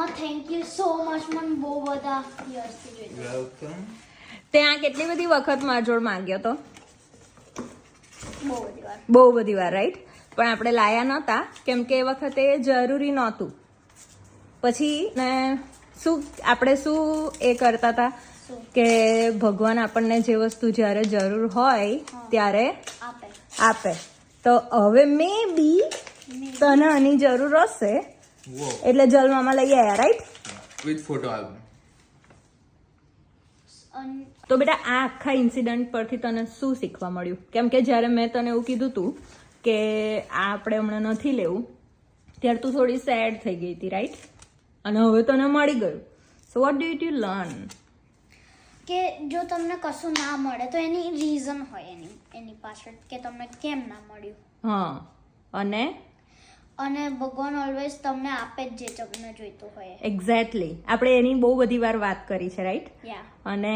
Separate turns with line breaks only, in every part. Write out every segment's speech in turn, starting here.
Mamma thank you so much. મને બહુ બધા યર્સથી જોઈતો.
વેલકમ.
ત્યાં કેટલી બધી વખત મારા જોડ માંગ્યો તો?
બહુ બધી વાર.
બહુ બધી વાર, રાઈટ? પણ આપણે લાયા નહોતા કેમ કે એ વખતે જરૂરી નહોતું. પછી ને આપણે શું એ કરતા હતા કે ભગવાન આપણને જે વસ્તુ જ્યારે જરૂર હોય ત્યારે આપે. તો હવે મે બી તને આની જરૂર હશે એટલે જલમામાં લઈ આવ્યા, રાઈટ?
With photo album.
તો બેટા આ આખા ઇન્સિડન્ટ પરથી તને શું શીખવા મળ્યું? કેમ કે જ્યારે મેં તને એવું કીધું હતું કે આ આપણે હમણાં નથી લેવું ત્યારે તું થોડી સેડ થઈ ગઈ હતી, રાઈટ? અને હવે તને મળી ગયું. So what did you learn?
કે જો તમને કશું ના મળે તો એની રીઝન હોય એની પાછળ કે તમને કેમ ના મળ્યું.
હા, અને
ભગવાન ઓલવેઝ તમને આપે જ જે તમને જોઈતું હોય.
એક્ઝેક્ટલી. આપણે એની બહુ બધી વાર વાત કરી છે, રાઈટ?
યા.
અને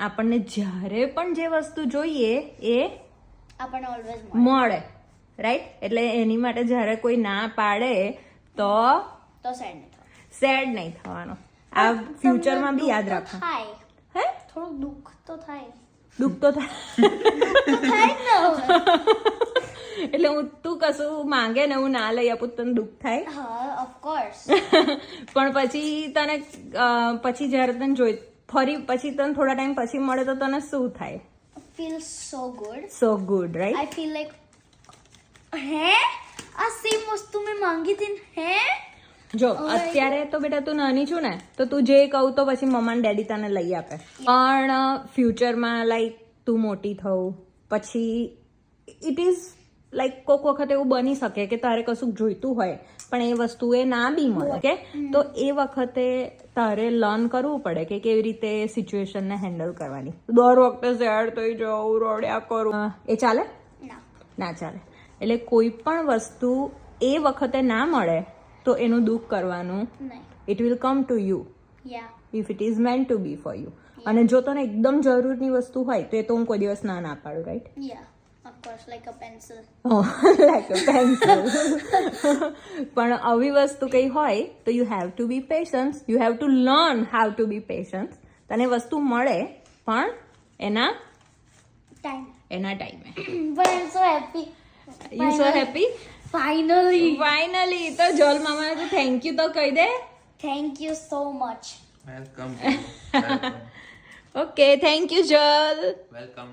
આપણને જ્યારે પણ જે વસ્તુ જોઈએ એ
આપણને ઓલવેઝ
મળે, રાઈટ? એટલે એની માટે જ્યારે કોઈ ના પાડે તો સેડ નહીં થવાનો. આ ફ્યુચરમાં બી યાદ રાખો.
થાય
હે?
થોડું દુઃખ તો થાય.
દુઃખ તો થાય.
થાય ને હવે.
એટલે તું કશું માંગે ને હું ના લઈ આપું તને દુઃખ થાય.
હા, ઓફકોર્સ.
પણ પછી જ્યારે તને ફરી પછી તને થોડા ટાઈમ પછી મળે તો તને શું થાય?
Feel so good.
So good, right?
I feel like હે આ સેમ વસ્તુ મેં માંગી હતી ને. હે
જો અત્યારે તો બેટા તું નાની છું ને તો તું જે કહું તો પછી મમ્મા ને ડેડી તને લઈ આપે. પણ ફ્યુચરમાં લાઈક તું મોટી થવું પછી ઇટ ઇઝ લાઈક કોઈક વખત એવું બની શકે કે તારે કશું જોઈતું હોય પણ એ વસ્તુ એ ના બી મળે, કે તો એ વખતે તારે લર્ન કરવું પડે કે કેવી રીતે સિચ્યુએશનને હેન્ડલ કરવાની. દર વખતે સેડ થઈ જવું, રડ્યા કરું, એ ચાલે? ના ચાલે. એટલે કોઈ પણ વસ્તુ એ વખતે ના મળે તો એનું દુઃખ કરવાનું. It will come to you if it is meant to be for you. અને જો તને એકદમ જરૂરની વસ્તુ હોય તો એ તો હું કોઈ દિવસ ના પાડું, right?
Of course, like a pencil.
Like a pencil. પણ આવી વસ્તુ કઈ હોય તો you have to be patience. You have to learn how to be patience. તને વસ્તુ મળે પણ એના ટાઈમે.
But I'm so happy.
You so happy? Finally. તો જલ મામાને તો થેન્ક યુ તો કહી દે.
Thank you so much.
Welcome.
Okay, thank you Jal.
Welcome.